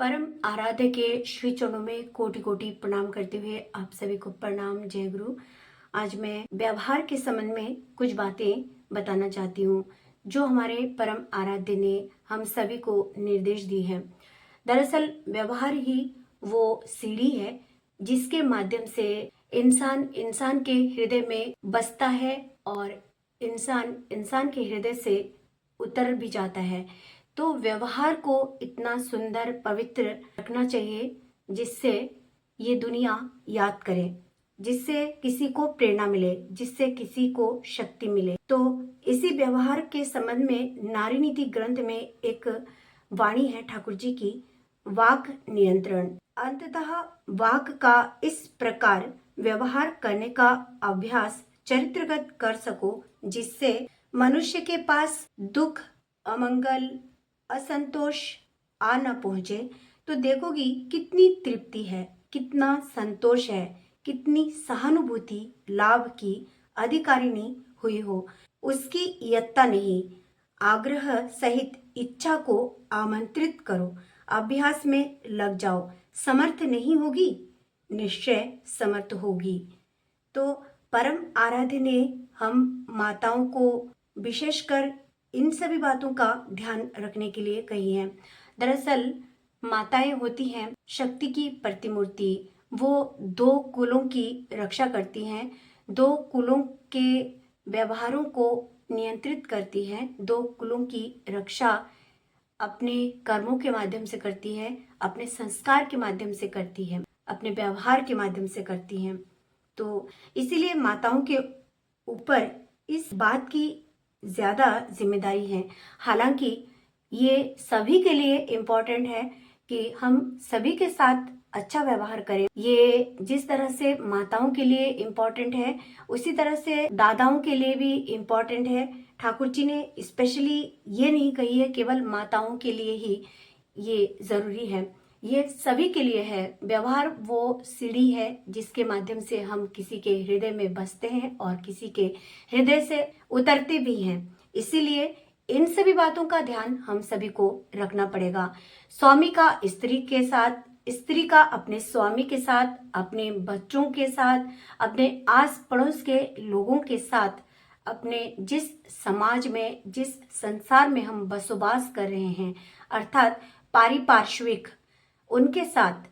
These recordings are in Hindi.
परम आराध्य के श्री चरणों में कोटि कोटि प्रणाम करते हुए आप सभी को प्रणाम। जय गुरु। आज मैं व्यवहार के संबंध में कुछ बातें बताना चाहती हूँ जो हमारे परम आराध्य ने हम सभी को निर्देश दी है। दरअसल व्यवहार ही वो सीढ़ी है जिसके माध्यम से इंसान इंसान के हृदय में बसता है और इंसान इंसान के हृदय से उतर भी जाता है। तो व्यवहार को इतना सुंदर पवित्र रखना चाहिए जिससे ये दुनिया याद करे, जिससे किसी को प्रेरणा मिले, जिससे किसी को शक्ति मिले। तो इसी व्यवहार के संबंध में नारी नीति ग्रंथ में एक वाणी है ठाकुर जी की, वाक नियंत्रण। अंततः वाक का इस प्रकार व्यवहार करने का अभ्यास चरित्रगत कर सको जिससे मनुष्य के पास दुख, अमंगल, असंतोष आ न पहुंचे। तो देखोगी कितनी तृप्ति है, कितना संतोष है, कितनी सहानुभूति लाभ की अधिकारिणी हुई हो। उसकी इयत्ता नहीं, आग्रह सहित इच्छा को आमंत्रित करो, अभ्यास में लग जाओ। समर्थ नहीं होगी, निश्चय समर्थ होगी। तो परम आराध्य ने हम माताओं को विशेषकर इन सभी बातों का ध्यान रखने के लिए कही है। दरअसल माताएं होती हैं शक्ति की प्रतिमूर्ति। वो दो कुलों की रक्षा करती हैं, दो कुलों के व्यवहारों को नियंत्रित करती हैं, दो कुलों की रक्षा अपने कर्मों के माध्यम से करती है, अपने संस्कार के माध्यम से करती है, अपने व्यवहार के माध्यम से करती हैं। तो इसीलिए माताओं के ऊपर इस बात की ज्यादा जिम्मेदारी है। हालांकि ये सभी के लिए इम्पोर्टेंट है कि हम सभी के साथ अच्छा व्यवहार करें। ये जिस तरह से माताओं के लिए इम्पोर्टेंट है उसी तरह से दादाओं के लिए भी इम्पोर्टेंट है। ठाकुर जी ने स्पेशली ये नहीं कही है केवल माताओं के लिए ही ये जरूरी है, ये सभी के लिए है। व्यवहार वो सीढ़ी है जिसके माध्यम से हम किसी के हृदय में बसते हैं और किसी के हृदय से उतरते भी हैं। इसीलिए इन सभी बातों का ध्यान हम सभी को रखना पड़ेगा। स्वामी का स्त्री के साथ, स्त्री का अपने स्वामी के साथ, अपने बच्चों के साथ, अपने आस पड़ोस के लोगों के साथ, अपने जिस समाज में, जिस संसार में हम बसोबास कर रहे हैं अर्थात पारिपार्श्विक, उनके साथ,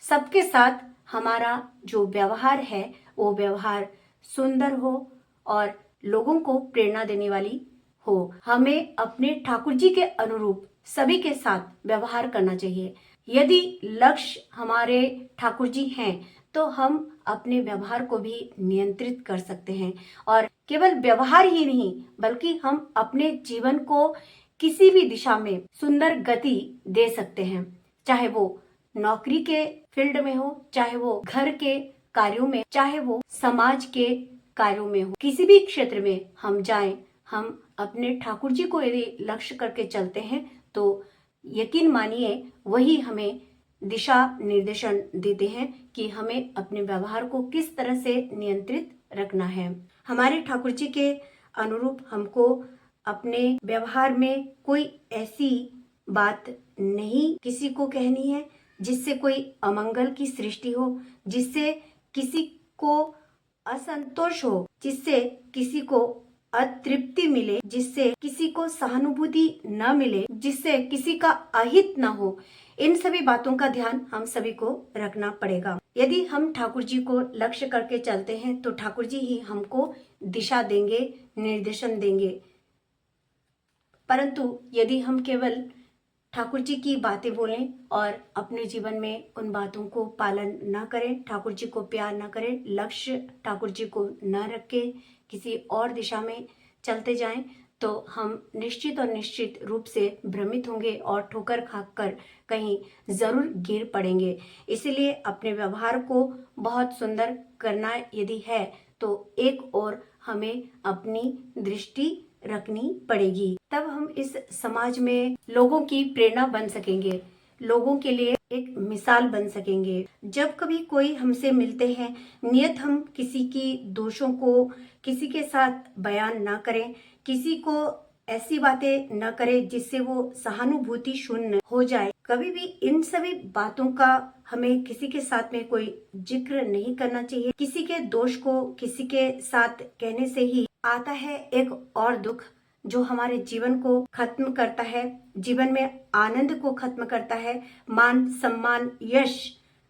सबके साथ हमारा जो व्यवहार है वो व्यवहार सुंदर हो और लोगों को प्रेरणा देने वाली हो। हमें अपने ठाकुर जी के अनुरूप सभी के साथ व्यवहार करना चाहिए। यदि लक्ष्य हमारे ठाकुर जी हैं तो हम अपने व्यवहार को भी नियंत्रित कर सकते हैं और केवल व्यवहार ही नहीं बल्कि हम अपने जीवन को किसी भी दिशा में सुंदर गति दे सकते हैं। चाहे वो नौकरी के फील्ड में हो, चाहे वो घर के कार्यों में, चाहे वो समाज के कार्यों में हो, किसी भी क्षेत्र में हम जाएं, हम अपने ठाकुर जी को यदि लक्ष्य करके चलते हैं तो यकीन मानिए वही हमें दिशा निर्देशन देते हैं कि हमें अपने व्यवहार को किस तरह से नियंत्रित रखना है। हमारे ठाकुर जी के अनुरूप हमको अपने व्यवहार में कोई ऐसी बात नहीं किसी को कहनी है जिससे कोई अमंगल की सृष्टि हो, जिससे किसी को असंतोष हो, जिससे किसी को अतृप्ति मिले, जिससे किसी को सहानुभूति न मिले, जिससे किसी का अहित न हो। इन सभी बातों का ध्यान हम सभी को रखना पड़ेगा। यदि हम ठाकुर जी को लक्ष्य करके चलते हैं तो ठाकुर जी ही हमको दिशा देंगे, निर्देशन देंगे। परंतु यदि हम केवल ठाकुर जी की बातें बोलें और अपने जीवन में उन बातों को पालन न करें, ठाकुर जी को प्यार न करें, लक्ष्य ठाकुर जी को न रख के किसी और दिशा में चलते जाएं तो हम निश्चित और निश्चित रूप से भ्रमित होंगे और ठोकर खाकर कहीं जरूर गिर पड़ेंगे। इसीलिए अपने व्यवहार को बहुत सुंदर करना यदि है तो एक और हमें अपनी दृष्टि रखनी पड़ेगी, तब हम इस समाज में लोगों की प्रेरणा बन सकेंगे, लोगों के लिए एक मिसाल बन सकेंगे। जब कभी कोई हमसे मिलते हैं, नियत हम किसी की दोषों को किसी के साथ बयान ना करें, किसी को ऐसी बातें न करे जिससे वो सहानुभूति शून्य हो जाए। कभी भी इन सभी बातों का हमें किसी के साथ में कोई जिक्र नहीं करना चाहिए। किसी के दोष को किसी के साथ कहने से ही आता है एक और दुख, जो हमारे जीवन को खत्म करता है, जीवन में आनंद को खत्म करता है, मान सम्मान यश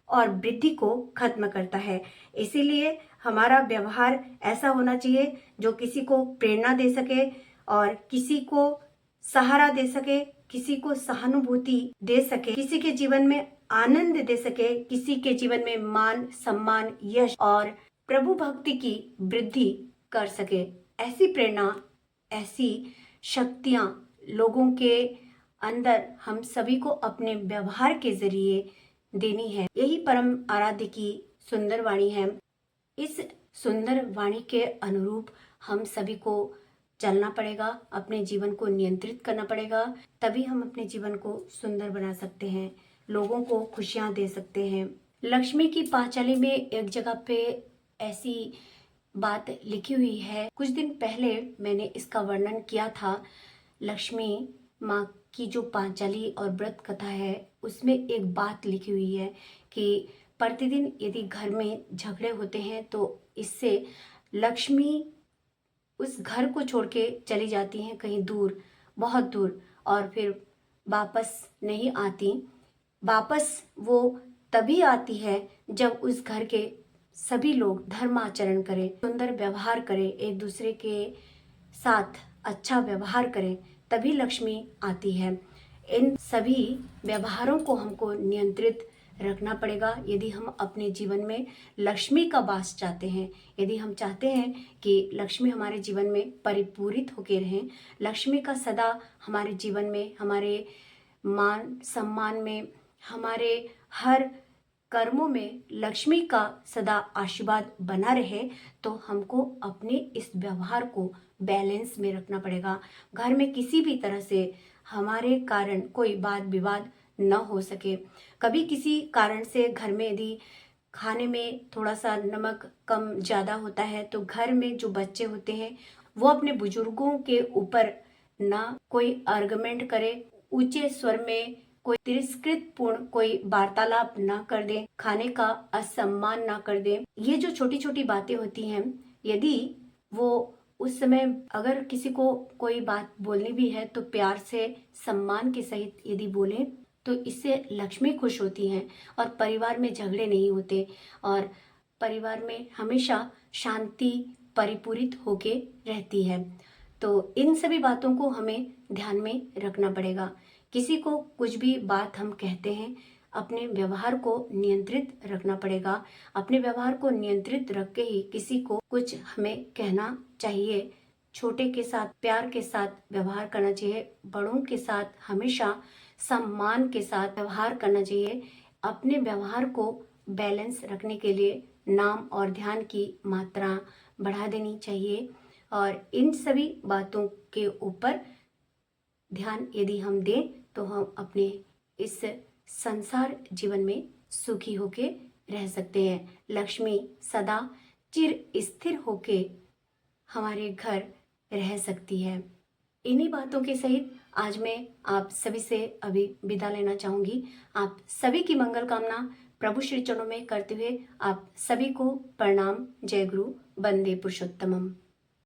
और वृद्धि को खत्म करता है। इसीलिए हमारा व्यवहार ऐसा होना चाहिए जो किसी को प्रेरणा दे सके और किसी को सहारा दे सके, किसी को सहानुभूति दे सके, किसी के जीवन में आनंद दे सके, किसी के जीवन में मान सम्मान यश और प्रभु भक्ति की वृद्धि कर सके। ऐसी प्रेरणा, ऐसी शक्तियां लोगों के अंदर हम सभी को अपने व्यवहार के जरिए देनी है। यही परम आराध्य की सुंदर वाणी है। इस सुंदर वाणी के अनुरूप हम सभी को चलना पड़ेगा, अपने जीवन को नियंत्रित करना पड़ेगा, तभी हम अपने जीवन को सुंदर बना सकते हैं, लोगों को खुशियां दे सकते हैं। लक्ष्मी की पांचाली में एक जगह पे ऐसी बात लिखी हुई है। कुछ दिन पहले मैंने इसका वर्णन किया था। लक्ष्मी माँ की जो पांचाली और व्रत कथा है उसमें एक बात लिखी हुई है कि प्रतिदिन यदि घर में झगड़े होते हैं तो इससे लक्ष्मी उस घर को छोड़ के चली जाती हैं कहीं दूर, बहुत दूर, और फिर वापस नहीं आती। वापस वो तभी आती है जब उस घर के सभी लोग धर्माचरण करें, सुंदर व्यवहार करें, एक दूसरे के साथ अच्छा व्यवहार करें, तभी लक्ष्मी आती है। इन सभी व्यवहारों को हमको नियंत्रित रखना पड़ेगा यदि हम अपने जीवन में लक्ष्मी का वास चाहते हैं। यदि हम चाहते हैं कि लक्ष्मी हमारे जीवन में परिपूरित होकर रहें, लक्ष्मी का सदा हमारे जीवन में, हमारे मान सम्मान में, हमारे हर कर्मों में लक्ष्मी का सदा आशीर्वाद बना रहे, तो हमको अपने इस व्यवहार को बैलेंस में रखना पड़ेगा। घर में किसी भी तरह से हमारे कारण कोई वाद विवाद न हो सके। कभी किसी कारण से घर में यदि खाने में थोड़ा सा नमक कम ज़्यादा होता है तो घर में जो बच्चे होते हैं वो अपने बुजुर्गों के ऊपर ना कोई आर्गुमेंट करे, ऊंचे स्वर में कोई तिरस्कृत पूर्ण कोई वार्तालाप ना कर दे, खाने का असम्मान ना कर दे। ये जो छोटी छोटी बातें होती हैं, यदि वो उस समय अगर किसी को कोई बात बोलनी भी है तो प्यार से सम्मान के सहित यदि बोले तो इससे लक्ष्मी खुश होती हैं और परिवार में झगड़े नहीं होते और परिवार में हमेशा शांति परिपूरित होके रहती है। तो इन सभी बातों को हमें ध्यान में रखना पड़ेगा। किसी को कुछ भी बात हम कहते हैं, अपने व्यवहार को नियंत्रित रखना पड़ेगा। अपने व्यवहार को नियंत्रित रख के ही किसी को कुछ हमें कहना चाहिए। छोटे के साथ प्यार के साथ व्यवहार करना चाहिए, बड़ों के साथ हमेशा सम्मान के साथ व्यवहार करना चाहिए। अपने व्यवहार को बैलेंस रखने के लिए नाम और ध्यान की मात्रा बढ़ा देनी चाहिए और इन सभी बातों के ऊपर ध्यान यदि हम दें तो हम अपने इस संसार जीवन में सुखी होके रह सकते हैं। लक्ष्मी सदा चिर स्थिर होके हमारे घर रह सकती है। इन्हीं बातों के सहित आज मैं आप सभी से अभी विदा लेना चाहूंगी। आप सभी की मंगल कामना प्रभु श्री चरणों में करते हुए आप सभी को प्रणाम। जय गुरु, वंदे पुरुषोत्तमम।